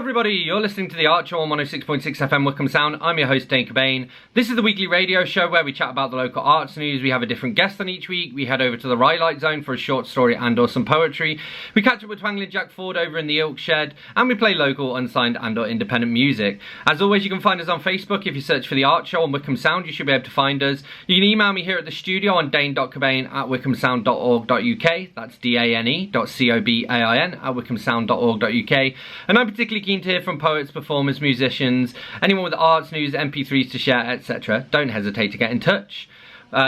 everybody, you're listening to the Archer on 106.6 FM Wickham Sound. I'm your host Dane Cobain. This is the weekly radio show where we chat about the local arts news. We have a different guest on each week. We head over to the Rhylight Zone for a short story and or some poetry. We catch up with Twangling Jack Ford over in the Ilk Shed, and we play local, unsigned and or independent music. As always, you can find us on Facebook. If you search for the Archer on Wickham Sound, you should be able to find us. You can email me here at the studio on dane.cobain@wickhamsound.org.uk. That's dane.cobain@wickhamsound.org.uk. And I'm particularly keen to hear from poets, performers, musicians, anyone with arts news, MP3s to share, etc. Don't hesitate to get in touch.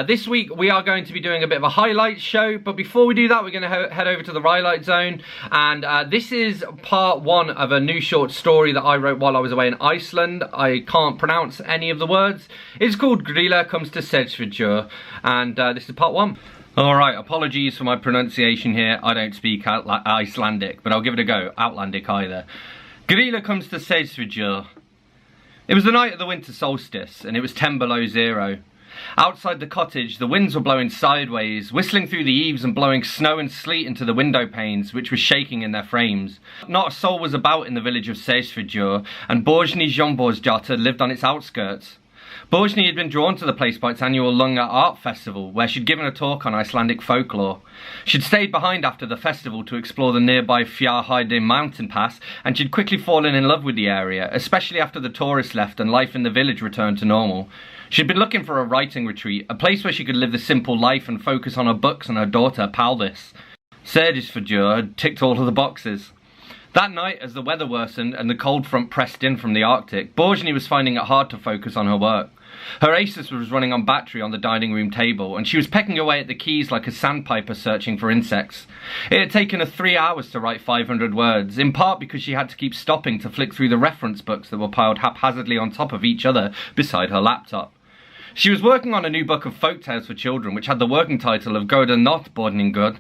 This week we are going to be doing a bit of a highlights show, but before we do that we're going to head over to the Rhylight Zone, and this is part one of a new short story that I wrote while I was away in Iceland. I can't pronounce any of the words. It's called Grilla Comes to Sedgefordshire, and this is part one. Alright, apologies for my pronunciation here. I don't speak Icelandic, but I'll give it a go. Outlandic either. Grilla comes to Sedgefordshire. It was the night of the winter solstice, and it was 10 below zero. Outside the cottage, the winds were blowing sideways, whistling through the eaves and blowing snow and sleet into the window panes, which were shaking in their frames. Not a soul was about in the village of Sedgefordshire, and Bożny Jomborsjata lived on its outskirts. Bożny had been drawn to the place by its annual Lunga Art Festival, where she'd given a talk on Icelandic folklore. She'd stayed behind after the festival to explore the nearby Fjarheiði mountain pass, and she'd quickly fallen in love with the area, especially after the tourists left and life in the village returned to normal. She'd been looking for a writing retreat, a place where she could live the simple life and focus on her books and her daughter, Paldis. Sedgefordshire had ticked all of the boxes. That night, as the weather worsened and the cold front pressed in from the Arctic, Bożny was finding it hard to focus on her work. Her Asus was running on battery on the dining room table, and she was pecking away at the keys like a sandpiper searching for insects. It had taken her 3 hours to write 500 words, in part because she had to keep stopping to flick through the reference books that were piled haphazardly on top of each other beside her laptop. She was working on a new book of folktales for children, which had the working title of Goda Not Bodningud.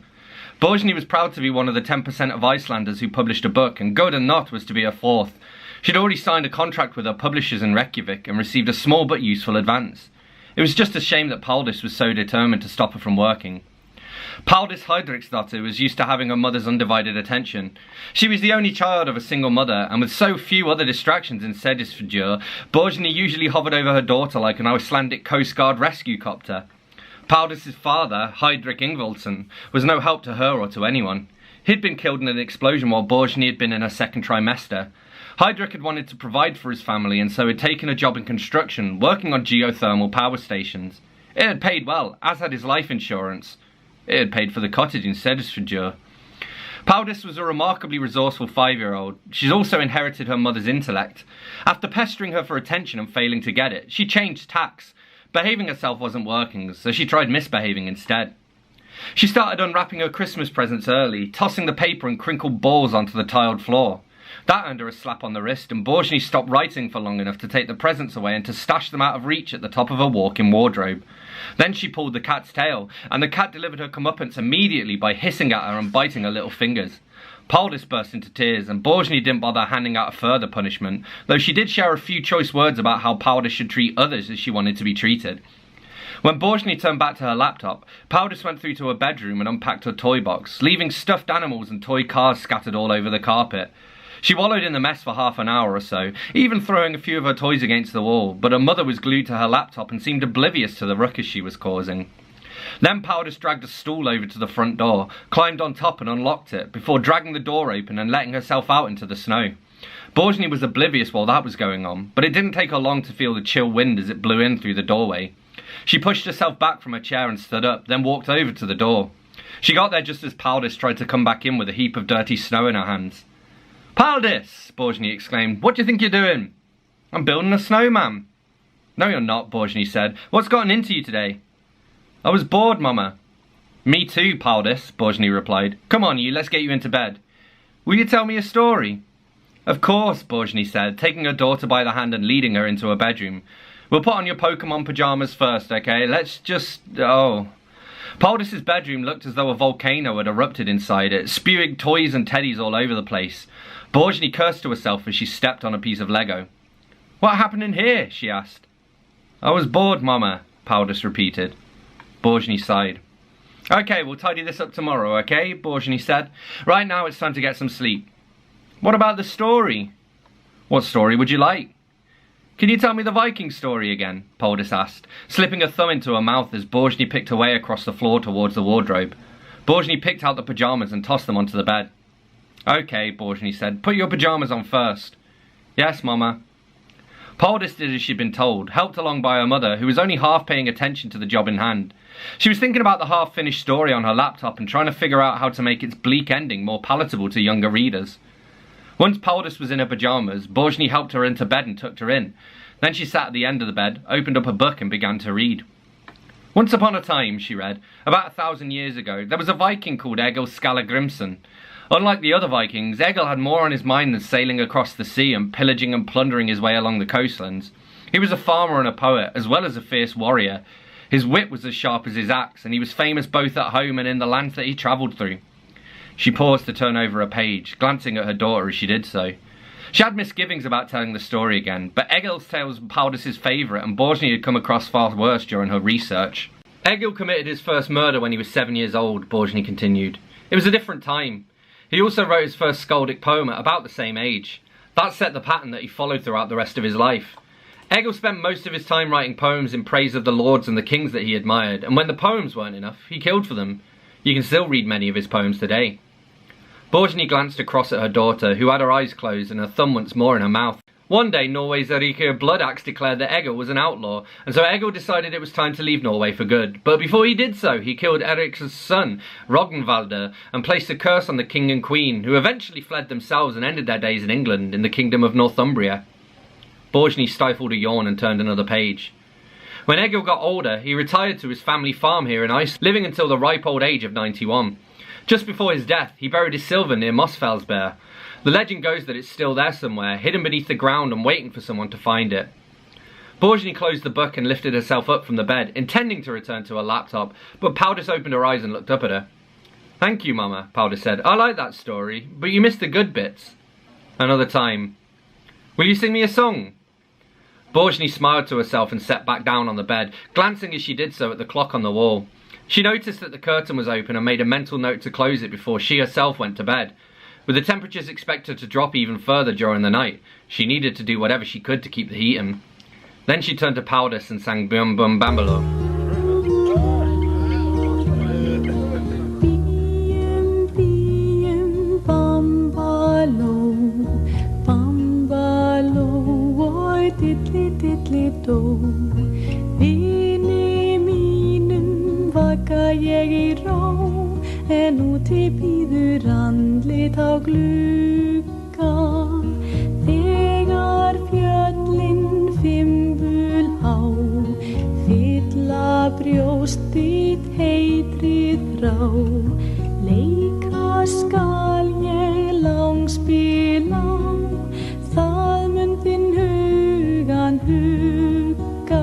Bożny was proud to be one of the 10% of Icelanders who published a book, and Goda Not was to be her fourth. She'd already signed a contract with her publishers in Reykjavik and received a small but useful advance. It was just a shame that Paldis was so determined to stop her from working. Paldis Hydriksdottir was used to having her mother's undivided attention. She was the only child of a single mother, and with so few other distractions in Sedgefordshire, Bożny usually hovered over her daughter like an Icelandic Coast Guard rescue copter. Paldis' father, Hydrik Ingvaldsson, was no help to her or to anyone. He'd been killed in an explosion while Bożny had been in her second trimester. Hydrik had wanted to provide for his family, and so had taken a job in construction, working on geothermal power stations. It had paid well, as had his life insurance. It had paid for the cottage in Sedgefordshire. Paldis was a remarkably resourceful 5-year-old. She's also inherited her mother's intellect. After pestering her for attention and failing to get it, she changed tacks. Behaving herself wasn't working, so she tried misbehaving instead. She started unwrapping her Christmas presents early, tossing the paper and crinkled balls onto the tiled floor. That earned her a slap on the wrist, and Bożny stopped writing for long enough to take the presents away and to stash them out of reach at the top of her walk-in wardrobe. Then she pulled the cat's tail, and the cat delivered her comeuppance immediately by hissing at her and biting her little fingers. Paldis burst into tears, and Bożny didn't bother handing out a further punishment, though she did share a few choice words about how Paldis should treat others as she wanted to be treated. When Bożny turned back to her laptop, Paldis went through to her bedroom and unpacked her toy box, leaving stuffed animals and toy cars scattered all over the carpet. She wallowed in the mess for half an hour or so, even throwing a few of her toys against the wall, but her mother was glued to her laptop and seemed oblivious to the ruckus she was causing. Then Paldis dragged a stool over to the front door, climbed on top and unlocked it, before dragging the door open and letting herself out into the snow. Bożny was oblivious while that was going on, but it didn't take her long to feel the chill wind as it blew in through the doorway. She pushed herself back from her chair and stood up, then walked over to the door. She got there just as Paldis tried to come back in with a heap of dirty snow in her hands. "Paldis!" Bożny exclaimed. "What do you think you're doing?" "I'm building a snowman." "No, you're not," Bożny said. "What's gotten into you today?" "I was bored, Mama." "Me too, Paldis," Bożny replied. "Come on, let's get you into bed." "Will you tell me a story?" "Of course," Bożny said, taking her daughter by the hand and leading her into her bedroom. "We'll put on your Pokemon pyjamas first, okay? Let's just... oh..." Paldis' bedroom looked as though a volcano had erupted inside it, spewing toys and teddies all over the place. Bożny cursed to herself as she stepped on a piece of Lego. "What happened in here?" she asked. "I was bored, Mama," Paldis repeated. Bożny sighed. "Okay, we'll tidy this up tomorrow, okay?" Bożny said. "Right now it's time to get some sleep." "What about the story?" What story would you like? Can you tell me the Viking story again? Poldis asked, slipping a thumb into her mouth as Borgny picked her way across the floor towards the wardrobe. Borgny picked out the pyjamas and tossed them onto the bed. Okay, Borgny said, put your pyjamas on first. Yes, Mama. Poldis did as she'd been told, helped along by her mother, who was only half paying attention to the job in hand. She was thinking about the half-finished story on her laptop and trying to figure out how to make its bleak ending more palatable to younger readers. Once Poldis was in her pyjamas, Borgny helped her into bed and tucked her in. Then she sat at the end of the bed, opened up a book and began to read. Once upon a time, she read, about 1,000 years ago, there was a Viking called Egil Skallagrimsson. Unlike the other Vikings, Egil had more on his mind than sailing across the sea and pillaging and plundering his way along the coastlands. He was a farmer and a poet, as well as a fierce warrior. His wit was as sharp as his axe, and he was famous both at home and in the lands that he travelled through. She paused to turn over a page, glancing at her daughter as she did so. She had misgivings about telling the story again, but Egil's tale was Poldis' favourite, and Borgny had come across far worse during her research. Egil committed his first murder when he was 7 years old, Borgny continued. It was a different time. He also wrote his first skaldic poem at about the same age. That set the pattern that he followed throughout the rest of his life. Egil spent most of his time writing poems in praise of the lords and the kings that he admired, and when the poems weren't enough, he killed for them. You can still read many of his poems today. Borgny glanced across at her daughter, who had her eyes closed and her thumb once more in her mouth. One day, Norway's Erikr Bloodaxe declared that Egil was an outlaw, and so Egil decided it was time to leave Norway for good. But before he did so, he killed Erik's son, Rognvaldr, and placed a curse on the king and queen, who eventually fled themselves and ended their days in England, in the kingdom of Northumbria. Borgny stifled a yawn and turned another page. When Egil got older, he retired to his family farm here in Iceland, living until the ripe old age of 91. Just before his death, he buried his silver near Mossfellsberg. The legend goes that it's still there somewhere, hidden beneath the ground and waiting for someone to find it. Borgny closed the book and lifted herself up from the bed, intending to return to her laptop, but Poldis opened her eyes and looked up at her. Thank you, Mama, Poldis said. I like that story, but you missed the good bits. Another time. Will you sing me a song? Borgny smiled to herself and sat back down on the bed, glancing as she did so at the clock on the wall. She noticed that the curtain was open and made a mental note to close it before she herself went to bed. With the temperatures expected to drop even further during the night, she needed to do whatever she could to keep the heat in. Then she turned to Poldis and sang Bum Bum Bambalo. Ég í ró, en úti bíður andlit á glugga. Þegar fjöllin fimbul há, fylla brjóstið heitrið þrá. Leika skal ég langspil á, það mun þinn hugan hugga.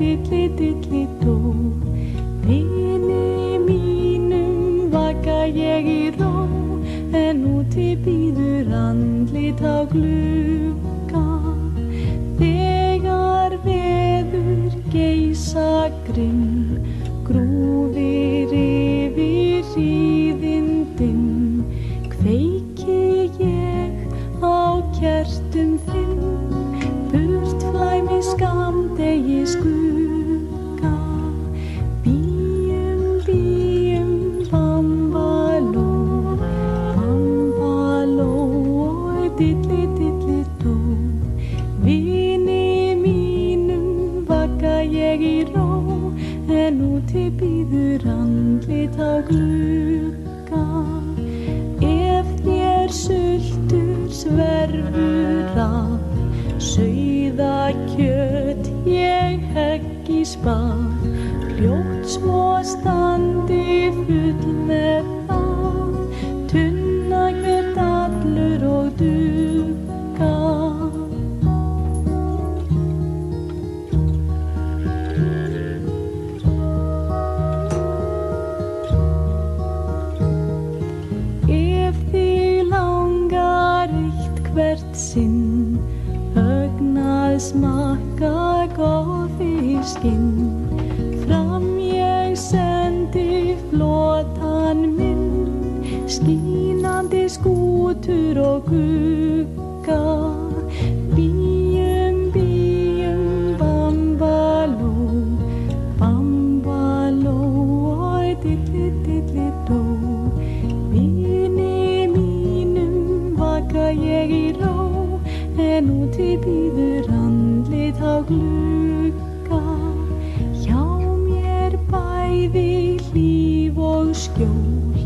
Diddly-diddly-do, vini mínum vaka ég í ró, en úti bíður andlit á glugga. Þegar veður geisa grimm, grúfir yfir hríðindin, kveiki ég á kertum þinn, burt flæmi skammdegi skugga. Diddly-diddly-do, vini mínum vaka ég í ró, en úti bíður andlit á glugga. Ef þér sultur sverfur að sauðakjöt ég hegg í spað, fljótt svo standi full með það, tunna hvert allur og dugga. Ef þig langar eitt hvert sinn, ögnað smakka góðfiskinn, fram ég send Skínandi skútur og glugga Bíum, bíum, bambaló Bambaló, oi, dilli, dilli, dó Vini mínum vaka ég í ró En úti bíður andlit á glugga Hjá mér bæði hlíf og skjól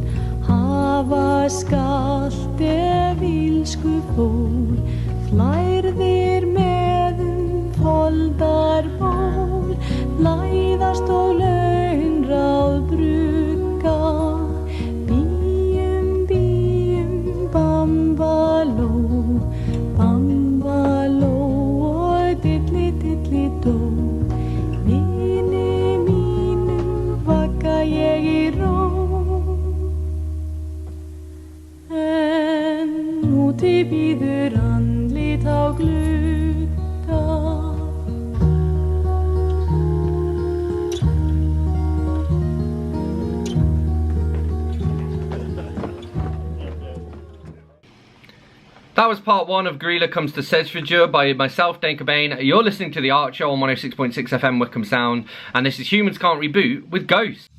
Hafa skalt ef ílsku fól Flærðir með foldarból Læðast og launráð brugga Bíum, bíum, bambaló Bambaló, oi, dilli, dilli, dó Vini mínum vaka ég í ró En úti bíður andlit á glugga That was part one of Grilla Comes to Sedgefordshire by myself, Dane Cobain. You're listening to The Art Show on 106.6 FM Wickham Sound, and this is Humans Can't Reboot with Ghost.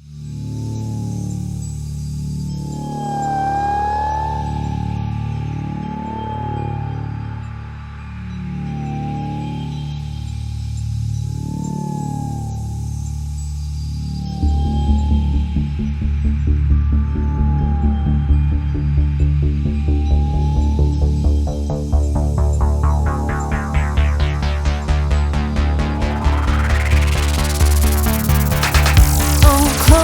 Oh,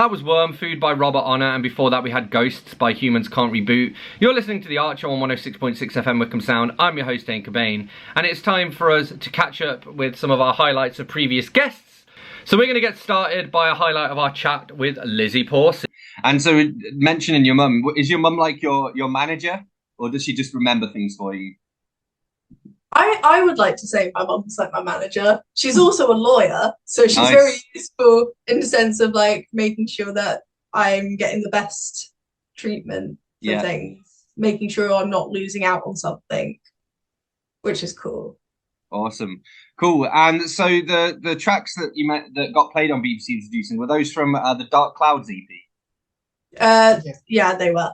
That was Worm Food by Robert Honor, and before that we had Ghosts by Humans Can't Reboot. You're listening to The Archer on 106.6 FM Wickham Sound. I'm your host, Dane Cobain, and it's time for us to catch up with some of our highlights of previous guests. So we're going to get started by a highlight of our chat with Lizzie Pawsey. And so, mentioning your mum, is your mum like your manager, or does she just remember things for you? I would like to say my mum's like my manager. She's also a lawyer, so she's very useful in the sense of like making sure that I'm getting the best treatment for things, making sure I'm not losing out on something, which is cool. Awesome, cool. And so the tracks that you met that got played on BBC Introducing, were those from the Dark Clouds EP? Yeah, they were.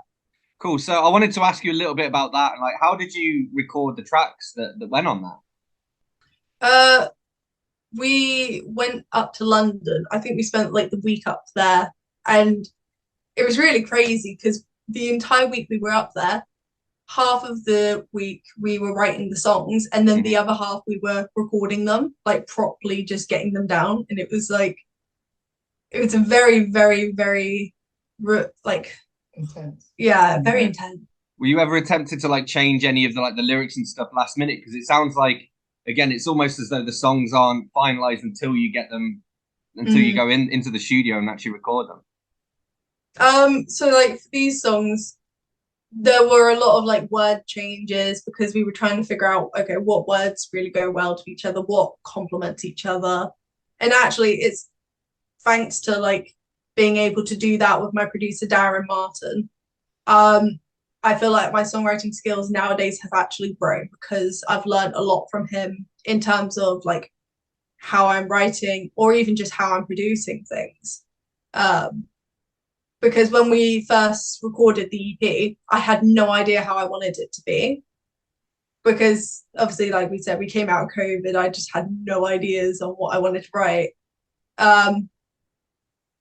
Cool. So I wanted to ask you a little bit about that. Like, how did you record the tracks that went on that? We went up to London. I think we spent like the week up there, and it was really crazy because the entire week we were up there, half of the week we were writing the songs, and then the other half we were recording them, like properly just getting them down. And it was a very, very, very like intense. Yeah, very intense. Were you ever tempted to like change any of the lyrics and stuff last minute? Because it sounds like, again, it's almost as though the songs aren't finalized until you get them, until you go into the studio and actually record them. So like for these songs, there were a lot of like word changes because we were trying to figure out, okay, what words really go well to each other, what complements each other. And actually it's thanks to like being able to do that with my producer Darren Martin. I feel like my songwriting skills nowadays have actually grown because I've learned a lot from him in terms of like how I'm writing or even just how I'm producing things. Because when we first recorded the EP, I had no idea how I wanted it to be. Because obviously, like we said, we came out of COVID, I just had no ideas on what I wanted to write.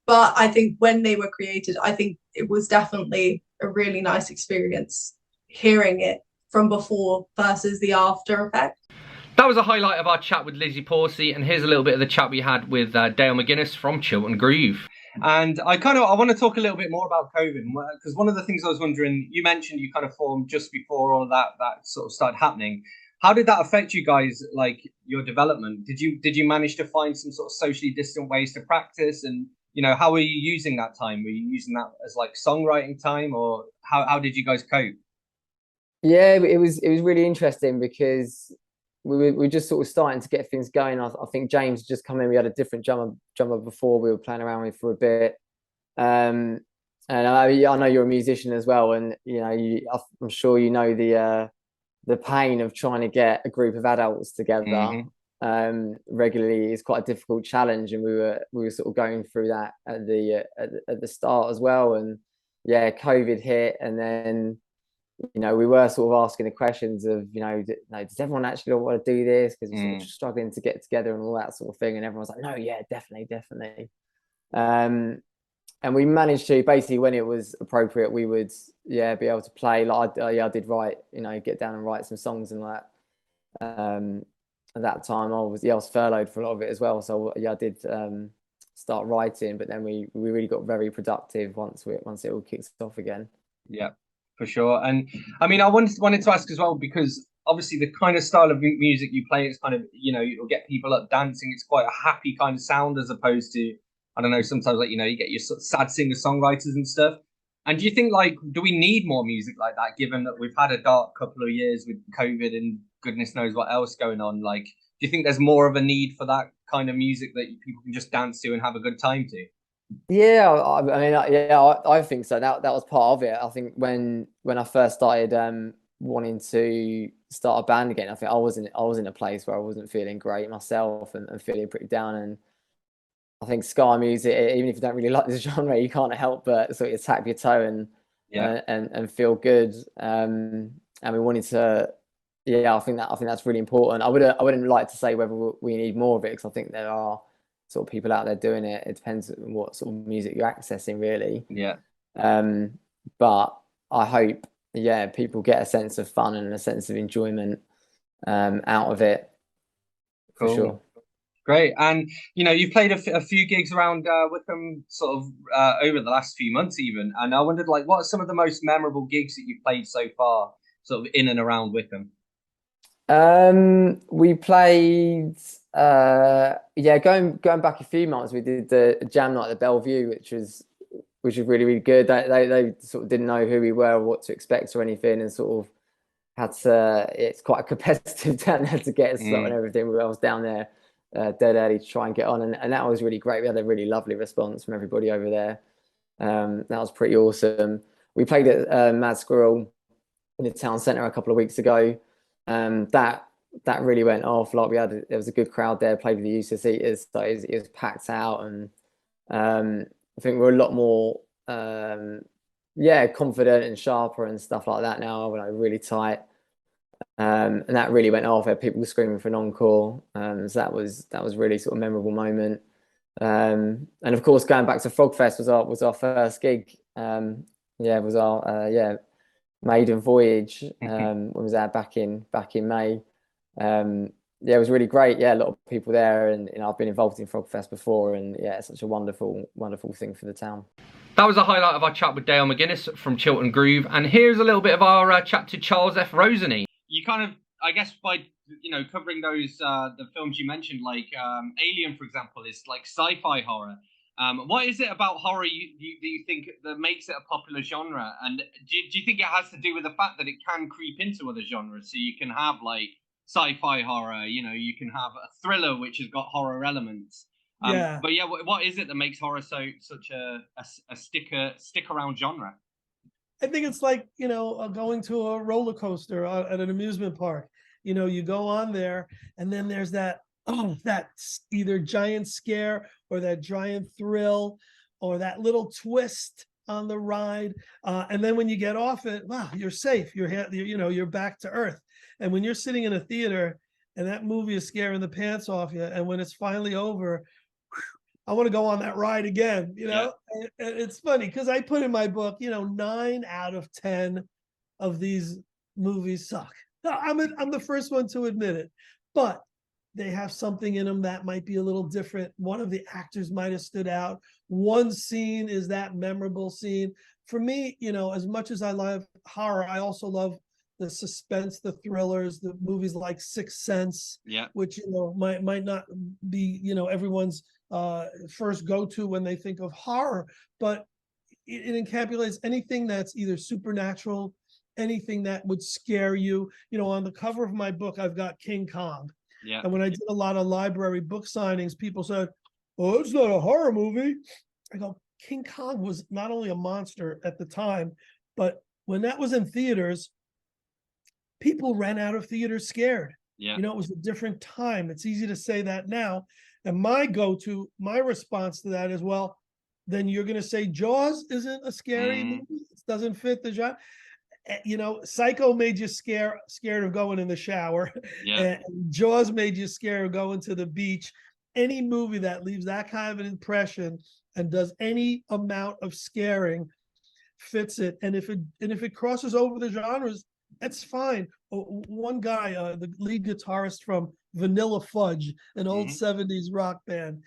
But I think when they were created, I think it was definitely a really nice experience hearing it from before versus the after effect. That was a highlight of our chat with Lizzie Pawsey, and here's a little bit of the chat we had with Dale McGuinness from Chiltern Groove. And I want to talk a little bit more about COVID, because one of the things I was wondering, you mentioned you kind of formed just before all of that sort of started happening. How did that affect you guys, like your development? Did you manage to find some sort of socially distant ways to practice? And, you know, how were you using that time? Were you using that as like songwriting time, or how did you guys cope? Yeah, it was really interesting because we were just sort of starting to get things going. I think James had just come in. We had a different drummer before we were playing around with for a bit. And I know you're a musician as well, and you know, I'm sure you know the pain of trying to get a group of adults together regularly is quite a difficult challenge, and we were sort of going through that at the start as well. And yeah, COVID hit, and then, you know, we were sort of asking the questions of, you know, does everyone actually want to do this? Because we're sort of struggling to get together and all that sort of thing. And everyone's like, no, yeah, definitely. And we managed to basically, when it was appropriate, we would, be able to play. Like, I did write, you know, get down and write some songs and that. At that time, I was furloughed for a lot of it as well. So yeah, I did start writing, but then we really got very productive once it all kicked off again. Yeah. For sure. And I mean, I wanted to ask as well, because obviously the kind of style of music you play, it's kind of, you know, you'll get people up dancing. It's quite a happy kind of sound, as opposed to, I don't know, sometimes like, you know, you get your sort of sad singer-songwriters and stuff. And do you think, like, do we need more music like that, given that we've had a dark couple of years with COVID and goodness knows what else going on? Like, do you think there's more of a need for that kind of music that people can just dance to and have a good time to? Yeah, I think so. That was part of it. I think when I first started wanting to start a band again, I think I was in a place where I wasn't feeling great myself and feeling pretty down. And I think ska music, even if you don't really like this genre, you can't help but sort of tap your toe and feel good. And we wanted to, I think that's really important. I wouldn't like to say whether we need more of it, because I think there are sort of people out there doing it. It depends on what sort of music you're accessing, really. Yeah. But I hope, people get a sense of fun and a sense of enjoyment out of it. For sure. Great. And, you know, you've played a few gigs around Wickham sort of over the last few months even. And I wondered, like, what are some of the most memorable gigs that you've played so far, sort of in and around Wickham? We played, going back a few months, we did the jam night at the Bellevue, which was really, really good. They sort of didn't know who we were or what to expect or anything, and sort of had to, it's quite a competitive down there to get a slot and everything. I was down there dead early to try and get on, and that was really great. We had a really lovely response from everybody over there. That was pretty awesome. We played at Mad Squirrel in the town centre a couple of weeks ago. That really went off. Like there was a good crowd there. Played with the Useless Eaters, so it was packed out, and I think we're a lot more confident and sharper and stuff like that now. We're like really tight, and that really went off. People were screaming for an encore, so that was really sort of memorable moment. And of course, going back to Frogfest was our first gig. It was our maiden voyage. When was that back in May? It was really great. Yeah, a lot of people there, and I've been involved in Frogfest before, and yeah, it's such a wonderful thing for the town. That was a highlight of our chat with Dale McGuinness from Chiltern Groove, and here's a little bit of our chat to Charles F. Rosenay. You kind of, I guess, by covering those the films you mentioned, like Alien, for example, is like sci-fi horror. What is it about horror you think that makes it a popular genre? And do you think it has to do with the fact that it can creep into other genres? So you can have like sci-fi horror, you can have a thriller which has got horror elements. But yeah, what is it that makes horror such a stick around genre? I think it's like, going to a roller coaster at an amusement park. You go on there, and then there's that either giant scare or that giant thrill or that little twist on the ride. And then when you get off it, wow, you're safe. You're back to earth. And when you're sitting in a theater and that movie is scaring the pants off you, and when it's finally over, I want to go on that ride again. And it's funny because I put in my book, 9 out of 10 of these movies suck. I'm the first one to admit it, but they have something in them that might be a little different. One of the actors might have stood out. One scene is that memorable scene. For me, as much as I love horror, I also love the suspense, the thrillers, the movies like Sixth Sense, which might not be everyone's first go-to when they think of horror, but it encapsulates anything that's either supernatural, anything that would scare you. On the cover of my book, I've got King Kong. And when I did a lot of library book signings, people said, "Oh, it's not a horror movie." I go, King Kong was not only a monster at the time, but when that was in theaters, people ran out of theaters scared. It was a different time. It's easy to say that now. And my response to that is, well, then you're going to say Jaws isn't a scary movie? It doesn't fit the genre. Psycho made you scared of going in the shower. And Jaws made you scared of going to the beach. Any movie that leaves that kind of an impression and does any amount of scaring fits it. And if it crosses over the genres, that's fine. One guy, the lead guitarist from Vanilla Fudge, an old 70s rock band,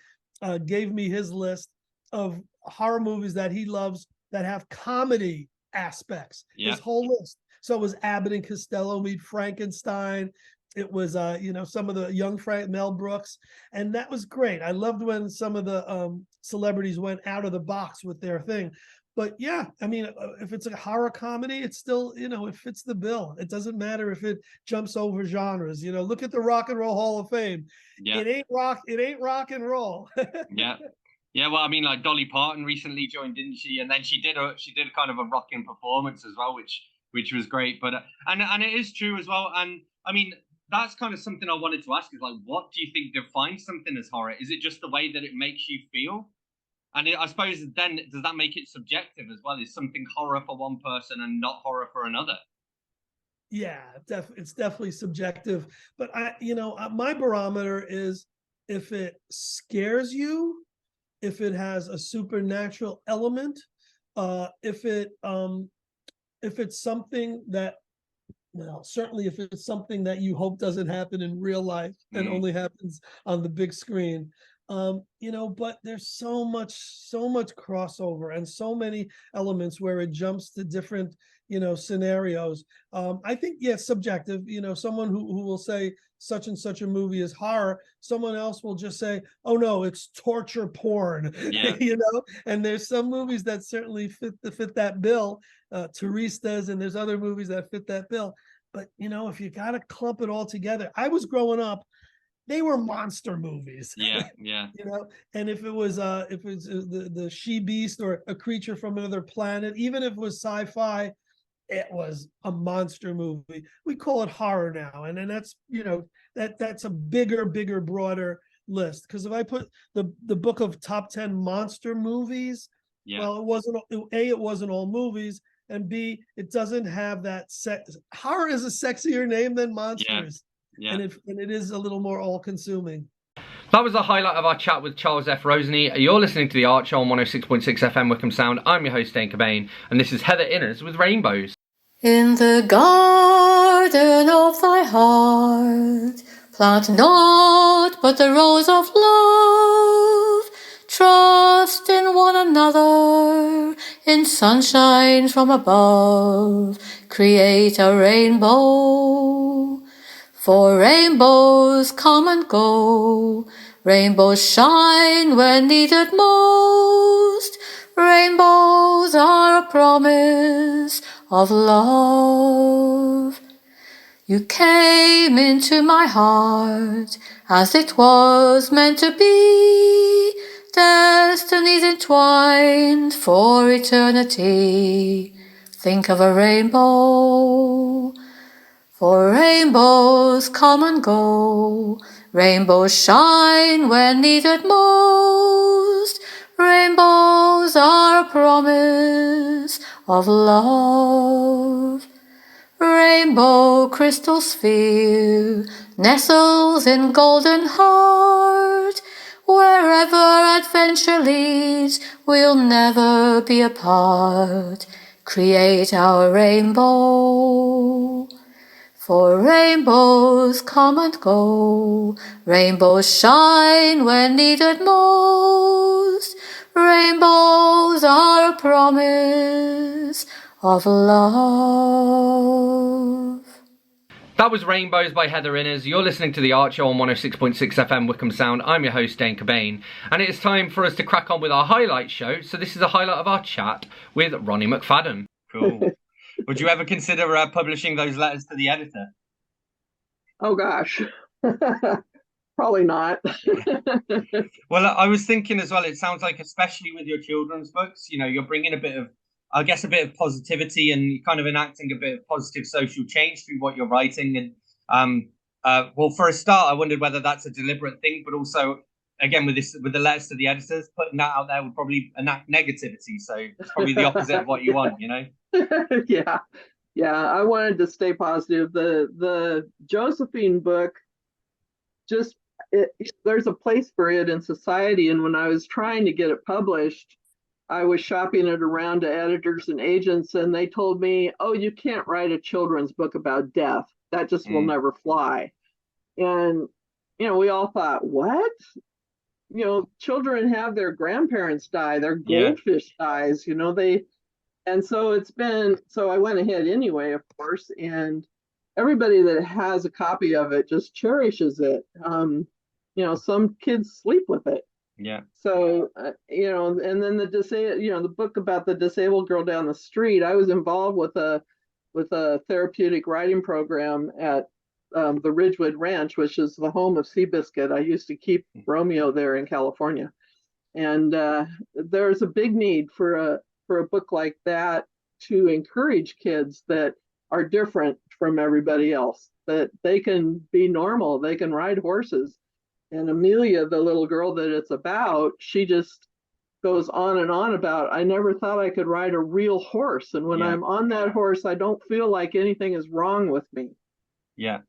gave me his list of horror movies that he loves that have comedy aspects. His whole list. So it was Abbott and Costello meet Frankenstein. It was some of the young Mel Brooks, and that was great. I loved when some of the celebrities went out of the box with their thing. But yeah, I mean, if it's a horror comedy, it's still, it fits the bill. It doesn't matter if it jumps over genres. Look at the Rock and Roll Hall of Fame. It ain't rock and roll. Yeah, well, I mean, like Dolly Parton recently joined, didn't she? And then she did kind of a rocking performance as well, which was great. But and it is true as well. And I mean, that's kind of something I wanted to ask is like, what do you think defines something as horror? Is it just the way that it makes you feel? And I suppose then, does that make it subjective as well? Is something horror for one person and not horror for another? Yeah, it's definitely subjective. But my barometer is if it scares you, if it has a supernatural element, if it's something that Well, certainly if it's something that you hope doesn't happen in real life and only happens on the big screen. But there's so much crossover and so many elements where it jumps to different, scenarios. I think, yes, subjective, someone who will say such and such a movie is horror, someone else will just say, oh no, it's torture porn, and there's some movies that certainly fit that bill. Therese does, and there's other movies that fit that bill. But, if you got to clump it all together, I was growing up, they were monster movies. Yeah. And if it was the she beast or a creature from another planet, even if it was sci-fi, it was a monster movie. We call it horror now, and then that's that's a bigger, broader list. Because if I put the book of top 10 monster movies, well, it wasn't all movies, and B, it doesn't have that horror is a sexier name than monsters. Yeah. And it is a little more all-consuming. That was the highlight of our chat with Charles F. Rosenay. You're listening to The Archer on 106.6 FM Wickham Sound. I'm your host, Dane Cobain, and this is Heather Inners with Rainbows. In the garden of thy heart, plant naught but the rose of love. Trust in one another, in sunshine from above. Create a rainbow. For rainbows come and go, rainbows shine when needed most. Rainbows are a promise of love. You came into my heart as it was meant to be, destinies entwined for eternity. Think of a rainbow. For rainbows come and go, rainbows shine when needed most. Rainbows are a promise of love. Rainbow crystal sphere nestles in golden heart. Wherever adventure leads, we'll never be apart. Create our rainbow. For rainbows come and go, rainbows shine when needed most. Rainbows are a promise of love. That was Rainbows by Heather Inners. You're listening to The Archer on 106.6 FM Wickham Sound. I'm your host, Dane Cobain, and it is time for us to crack on with our highlight show. So this is a highlight of our chat with Roni McFadden. Cool. Would you ever consider publishing those letters to the editor? Oh, gosh. Probably not. Well, I was thinking as well, it sounds like, especially with your children's books, you're bringing a bit of positivity and kind of enacting a bit of positive social change through what you're writing. And well, for a start, I wondered whether that's a deliberate thing, but also, again, with the letters to the editors, putting that out there would probably enact negativity. So it's probably the opposite of what you want, Yeah, I wanted to stay positive. The Josephine book, there's a place for it in society. And when I was trying to get it published, I was shopping it around to editors and agents, and they told me, oh, you can't write a children's book about death. That just will never fly. And, we all thought, what? Children have their grandparents die, their goldfish dies, and so I went ahead anyway, of course, and everybody that has a copy of it just cherishes it. Some kids sleep with it. Yeah. So, and then the book about the disabled girl down the street, I was involved with a therapeutic writing program at the Ridgewood Ranch, which is the home of Seabiscuit. I used to keep Romeo there in California. And there's a big need for a book like that to encourage kids that are different from everybody else, that they can be normal, they can ride horses. And Amelia, the little girl that it's about, she just goes on and on about, I never thought I could ride a real horse. And when I'm on that horse, I don't feel like anything is wrong with me. Yeah.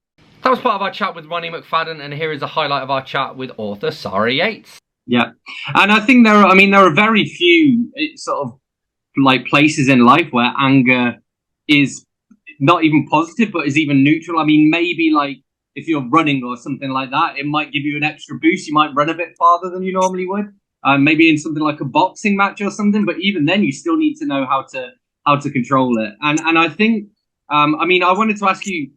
That was part of our chat with Roni McFadden, and here is a highlight of our chat with author Sara Yates. Yeah. And I think there are very few sort of like places in life where anger is not even positive, but is even neutral. I mean, maybe like if you're running or something like that, it might give you an extra boost. You might run a bit farther than you normally would. Maybe in something like a boxing match or something. But even then, you still need to know how to control it. And I think, I mean, I wanted to ask you,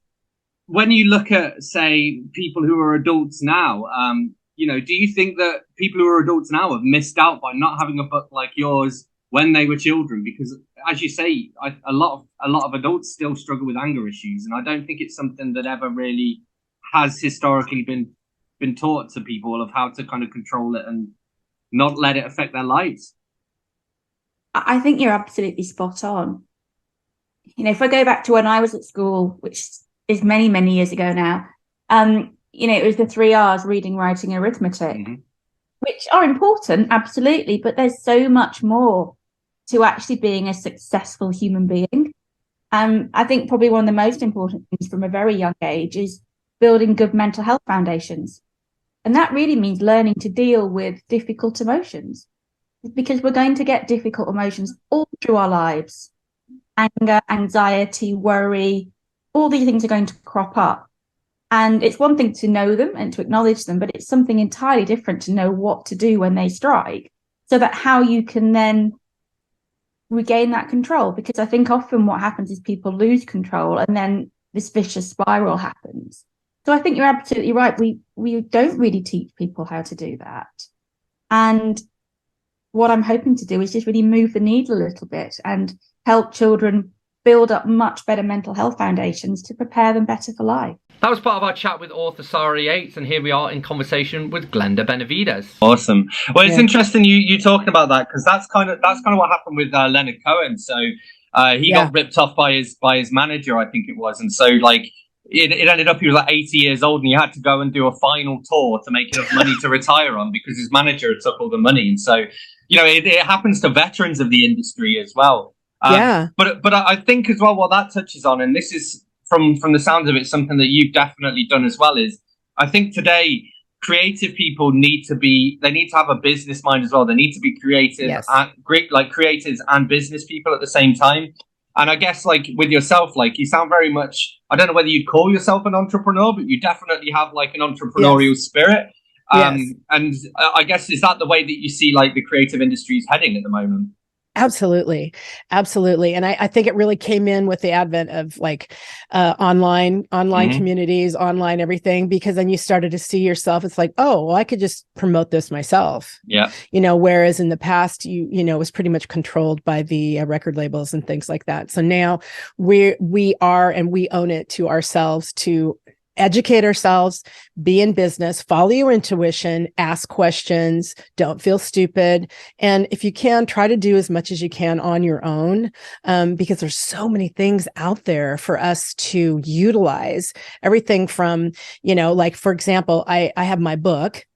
when you look at, say, people who are adults now, you know, do you think that people who are adults now have missed out by not having a book like yours when they were children? Because, as you say, a lot of adults still struggle with anger issues, and I don't think it's something that ever really has historically been taught to people of how to kind of control it and not let it affect their lives. I think you're absolutely spot on. You know, if I go back to when I was at school, which is many, many years ago now, you know, it was the 3 R's: reading, writing, arithmetic, which are important, absolutely, but there's so much more to actually being a successful human being. I think probably one of the most important things from a very young age is building good mental health foundations. And that really means learning to deal with difficult emotions, because we're going to get difficult emotions all through our lives. Anger, anxiety, worry, all these things are going to crop up. And it's one thing to know them and to acknowledge them, but it's something entirely different to know what to do when they strike, so that how you can then regain that control. Because I think often what happens is people lose control and then this vicious spiral happens. So I think you're absolutely right. We don't really teach people how to do that. And what I'm hoping to do is just really move the needle a little bit and help children build up much better mental health foundations to prepare them better for life. That was part of our chat with author Sara Yates, and here we are in conversation with Glenda Benevides. Awesome. Well, it's interesting you talking about that, because that's kind of what happened with Leonard Cohen. So he got ripped off by his manager, I think it was, and so like it ended up he was like 80 years old, and he had to go and do a final tour to make enough money to retire on, because his manager took all the money. And so, you know, it happens to veterans of the industry as well. But I think as well what that touches on, and this is from the sounds of it, something that you've definitely done as well, is I think today creative people need to have a business mind as well. They need to be creative, great, like creators and business people at the same time. And I guess like with yourself, like you sound very much, I don't know whether you'd call yourself an entrepreneur, but you definitely have like an entrepreneurial spirit. And I guess, is that the way that you see like the creative industry is heading at the moment? Absolutely. And I think it really came in with the advent of like online communities, online everything, because then you started to see yourself. It's like, oh, well, I could just promote this myself. Yeah. You know, whereas in the past, you know, it was pretty much controlled by the record labels and things like that. So now we own it to ourselves to educate ourselves, be in business, follow your intuition, ask questions, don't feel stupid. And if you can, try to do as much as you can on your own, because there's so many things out there for us to utilize. Everything from, you know, like, for example, I have my book,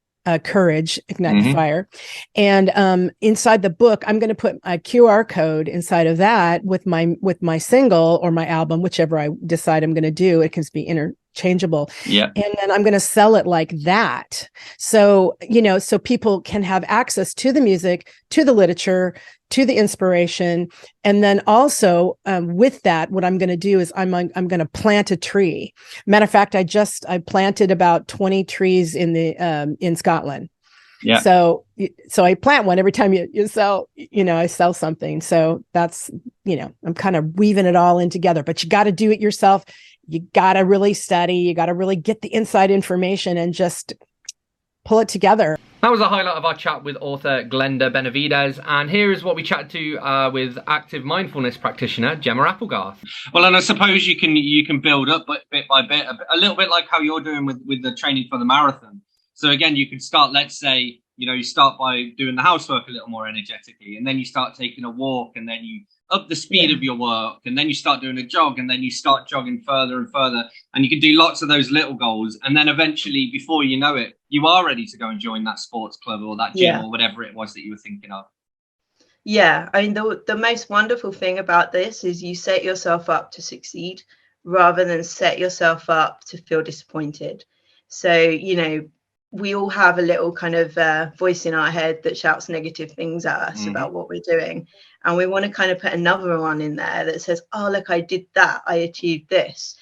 Courage, Ignite the Fire. And inside the book, I'm going to put a QR code inside of that with my single or my album, whichever I decide I'm going to do. It can be interchangeable. Yeah. And then I'm going to sell it like that. So, you know, so people can have access to the music, to the literature, to the inspiration. And then also with that, what I'm going to do is I'm going to plant a tree. Matter of fact, I planted about 20 trees in Scotland. Yeah. So I plant one every time you sell, you know, I sell something. So that's, you know, I'm kind of weaving it all in together, but you got to do it yourself. You got to really study. You got to really get the inside information and just pull it together. That was a highlight of our chat with author Glenda Benevides, and here is what we chatted to with active mindfulness practitioner Gemma Applegarth. Well, and I suppose you can build up bit by bit, a little bit like how you're doing with the training for the marathon. So again, you could start, let's say, you know, you start by doing the housework a little more energetically, and then you start taking a walk, and then you up the speed of your work, and then you start doing a jog, and then you start jogging further and further, and you can do lots of those little goals, and then eventually, before you know it, you are ready to go and join that sports club or that gym or whatever it was that you were thinking of. Yeah, I mean, the most wonderful thing about this is you set yourself up to succeed rather than set yourself up to feel disappointed. So, you know, we all have a little kind of voice in our head that shouts negative things at us about what we're doing. And we want to kind of put another one in there that says, oh, look, I did that. I achieved this.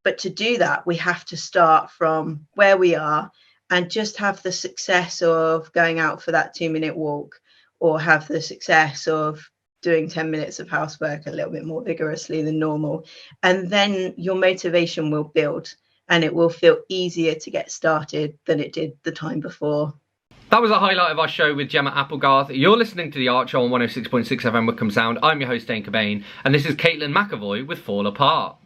But to do that, we have to start from where we are and just have the success of going out for that 2-minute walk, or have the success of doing 10 minutes of housework a little bit more vigorously than normal. And then your motivation will build, and it will feel easier to get started than it did the time before. That was a highlight of our show with Gemma Applegarth. You're listening to The Art Show on 106.6 FM Wickham Sound. I'm your host, Dane Cobain, and this is Caitlin McAvoy with Fall Apart.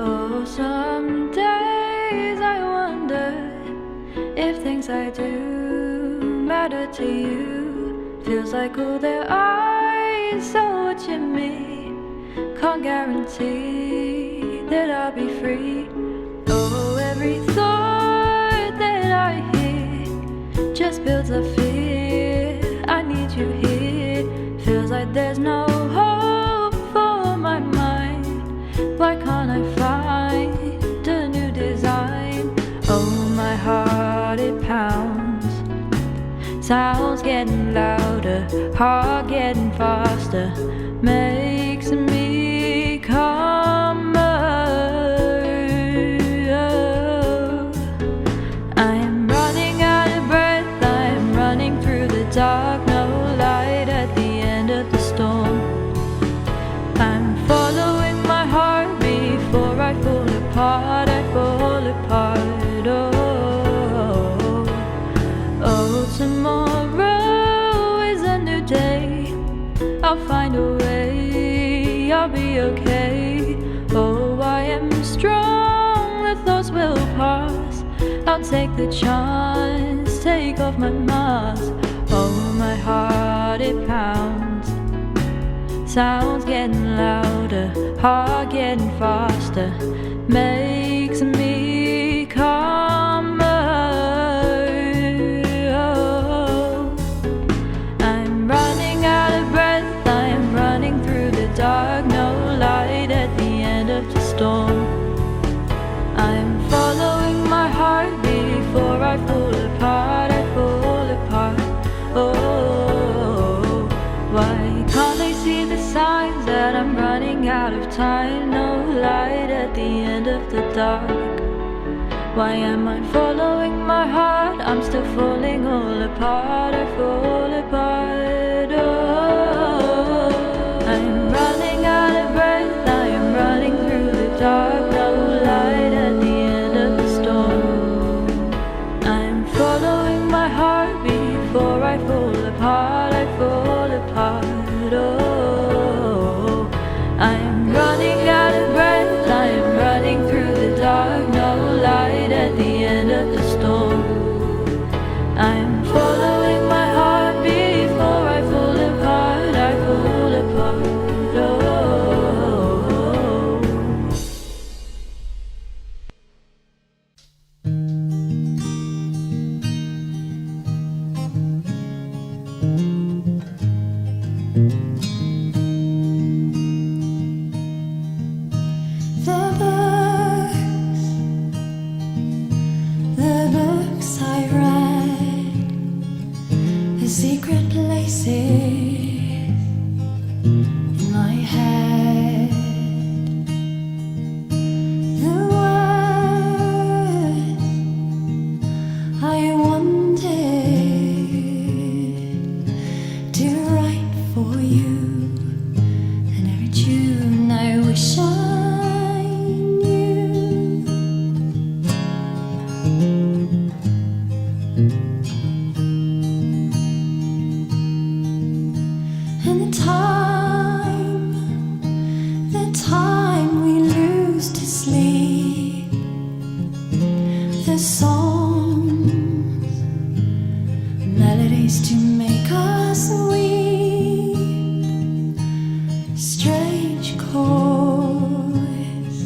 Oh, some days I wonder if things I do matter to you. Feels like all their eyes are watching me. Can't guarantee that I'll be free. Oh, every thought that I hear just builds a fear. I need you here. Feels like there's no hope for my mind. Why can't I find a new design? Oh, my heart, it pounds. Sounds getting louder, heart getting faster. Makes me calmer. I am running out of breath, I am running through the dark. No light at the end of the storm. I'm following my heart before I fall apart. I fall apart. Oh, oh, tomorrow is a new day. I'll find a way, I'll be okay. Oh, I am strong, the thoughts will pass. I'll take the chance, take off my mask. Oh, my heart, it pounds. Sounds getting louder, heart getting faster. Makes me calmer. Oh, I'm running out of breath, I am running through the dark. No light at the end of the storm. I'm following my heart before I fall apart. I fall apart. Oh, why can't they see the signs that I'm running out of time? No light at the end of the dark. Why am I following my heart? I'm still falling all apart. I fall apart. Oh, I'm running out of breath. I am running through the dark. No light at the end of the storm. I'm following my heart before I fall apart. I fall apart. Oh, I'm running out of breath. I am running through the dark. No light at the end of the storm. I'm following my heart before I fall apart. I fall apart. The books I read, the secret places in my head, the words I wanted to write for you, and every tune I wish I knew. And the time we lose to sleep, the songs, melodies to make us weep, strange chords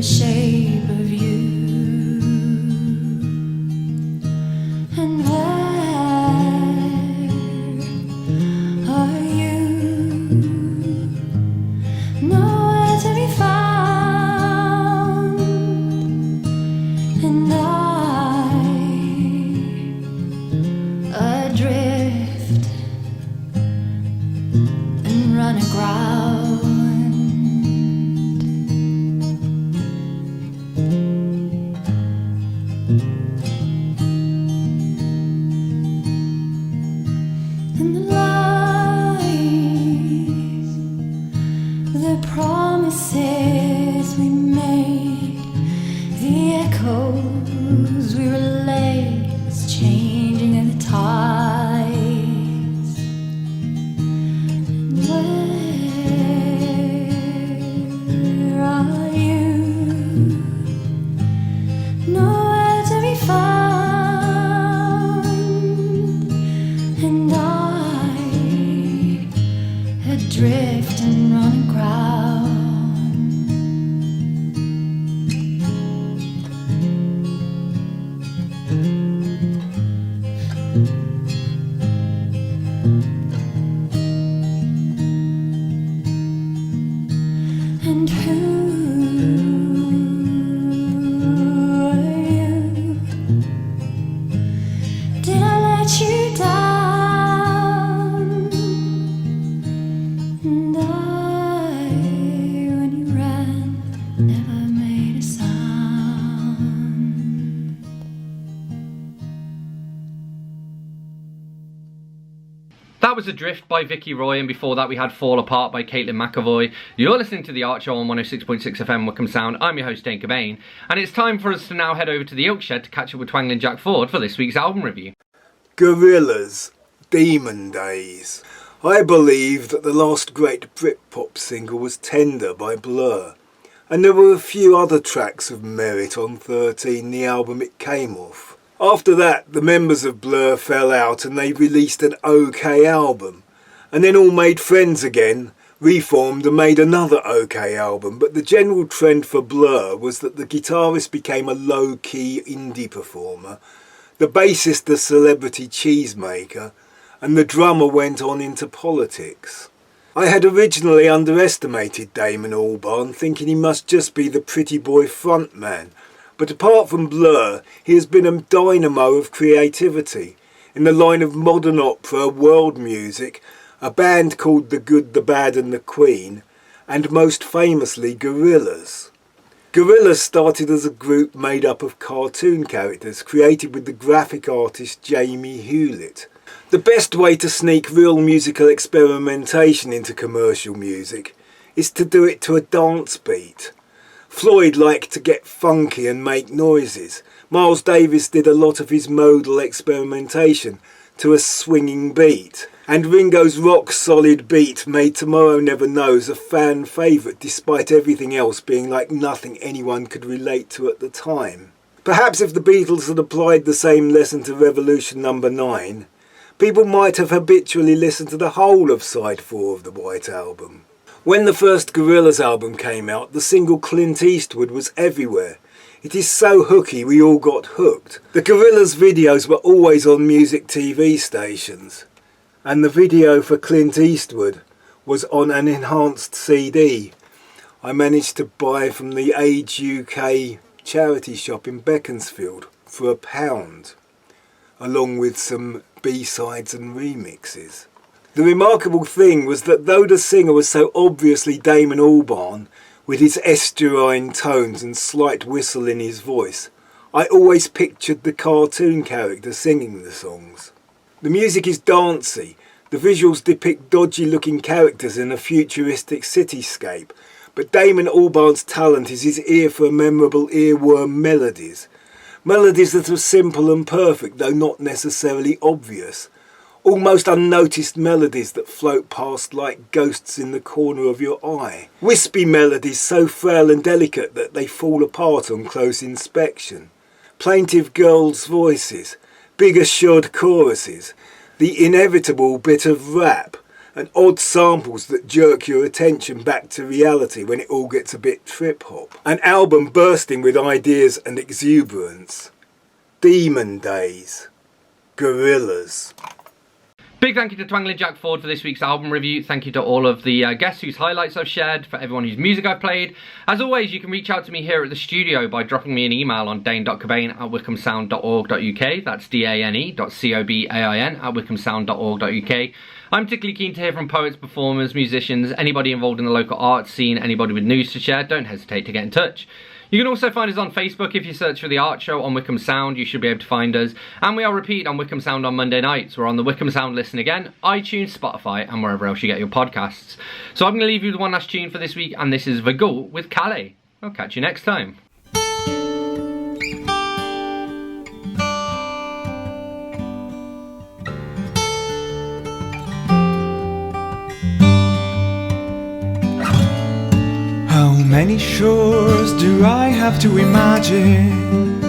the shape of you. And where are you? Nowhere to be found. And adrift and run aground. And the lies, the promises we made, the echoes we relayed, was changing in the tides. And where are you? Nowhere to be found. And I adrift and run aground. And who are you? Did I let you down? And when you ran, never made a sound. That was Adrift by Vicky Roy, and before that we had Fall Apart by Caitlin McAvoy. You're listening to The Art Show on 106.6 FM Wickham Sound. I'm your host, Dane Cobain, and it's time for us to now head over to the Oak Shed to catch up with Twangling Jack Ford for this week's album review. Gorillaz, Demon Days. I believe that the last great Britpop single was Tender by Blur, and there were a few other tracks of merit on 13, the album it came off. After that, the members of Blur fell out and they released an OK album, and then all made friends again, reformed and made another OK album. But the general trend for Blur was that the guitarist became a low-key indie performer, the bassist a celebrity cheesemaker, and the drummer went on into politics. I had originally underestimated Damon Albarn, thinking he must just be the pretty boy frontman. But apart from Blur, he has been a dynamo of creativity. In the line of modern opera, world music, a band called The Good, the Bad and the Queen, and most famously Gorillaz. Gorillaz started as a group made up of cartoon characters created with the graphic artist Jamie Hewlett. The best way to sneak real musical experimentation into commercial music is to do it to a dance beat. Floyd liked to get funky and make noises. Miles Davis did a lot of his modal experimentation to a swinging beat. And Ringo's rock-solid beat made Tomorrow Never Knows a fan favourite despite everything else being like nothing anyone could relate to at the time. Perhaps if the Beatles had applied the same lesson to Revolution No. 9, people might have habitually listened to the whole of side 4 of the White Album. When the first Gorillaz album came out, the single Clint Eastwood was everywhere. It is so hooky we all got hooked. The Gorillaz videos were always on music TV stations, and the video for Clint Eastwood was on an enhanced CD I managed to buy from the Age UK charity shop in Beaconsfield for £1, along with some B-sides and remixes. The remarkable thing was that though the singer was so obviously Damon Albarn, with his estuarine tones and slight whistle in his voice, I always pictured the cartoon character singing the songs. The music is dancey, the visuals depict dodgy-looking characters in a futuristic cityscape, but Damon Albarn's talent is his ear for memorable earworm melodies. Melodies that are simple and perfect, though not necessarily obvious. Almost unnoticed melodies that float past like ghosts in the corner of your eye. Wispy melodies so frail and delicate that they fall apart on close inspection. Plaintive girls' voices, big assured choruses, the inevitable bit of rap, and odd samples that jerk your attention back to reality when it all gets a bit trip-hop. An album bursting with ideas and exuberance. Demon Days. Gorillas. Big thank you to Twangling Jack Ford for this week's album review. Thank you to all of the guests whose highlights I've shared, for everyone whose music I've played. As always, you can reach out to me here at the studio by dropping me an email on dane.cobain@wickhamsound.org.uk. That's dane.cobain@wickhamsound.org.uk. I'm particularly keen to hear from poets, performers, musicians, anybody involved in the local art scene, anybody with news to share. Don't hesitate to get in touch. You can also find us on Facebook. If you search for The Art Show on Wickham Sound, you should be able to find us. And we are repeated on Wickham Sound on Monday nights. We're on the Wickham Sound Listen Again, iTunes, Spotify, and wherever else you get your podcasts. So I'm going to leave you with one last tune for this week, and this is The Gull with Calais. I'll catch you next time. How many shores do I have to imagine?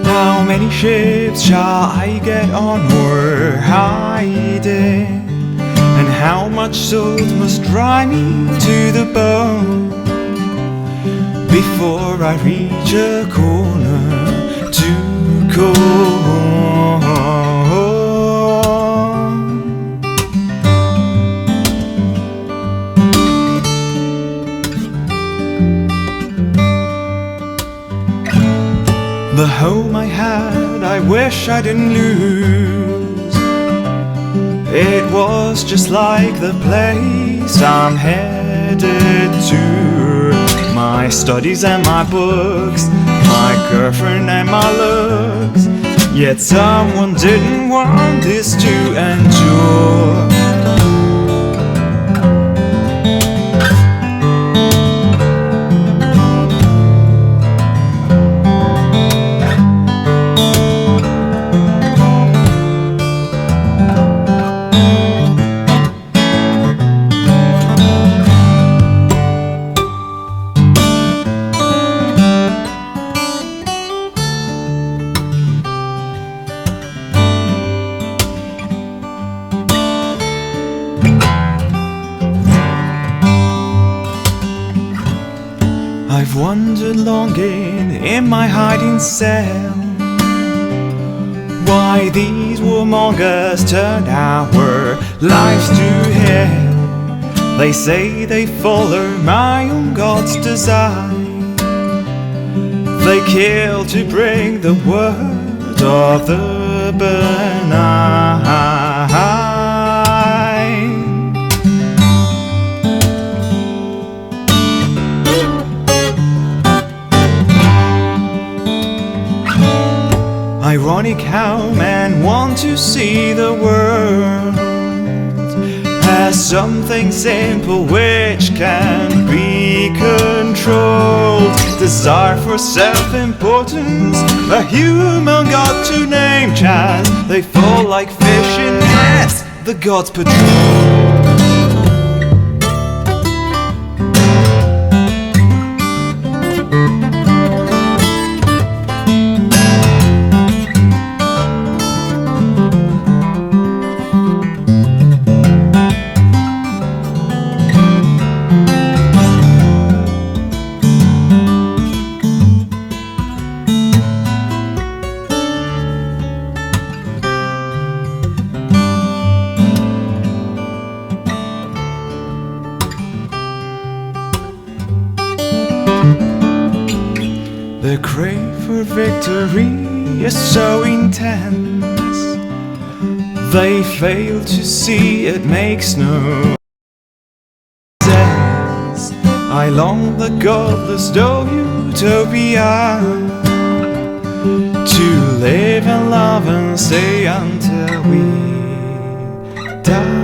How many ships shall I get on or hiding? And how much salt must dry me to the bone before I reach a corner to go home? The home I had, I wish I didn't lose. It was just like the place I'm headed to. My studies and my books, my girlfriend and my looks. Yet someone didn't want this to endure. I've wandered longing in my hiding cell, why these warmongers turned our lives to hell. They say they follow my own God's design. They kill to bring the word of the benign. Ironic how men want to see the world as something simple which can be controlled. Desire for self-importance, a human god to name Chaz. They fall like fish in nets, the gods patrol. The crave for victory is so intense, they fail to see it makes no sense. I long the godless utopia to live and love and stay until we die.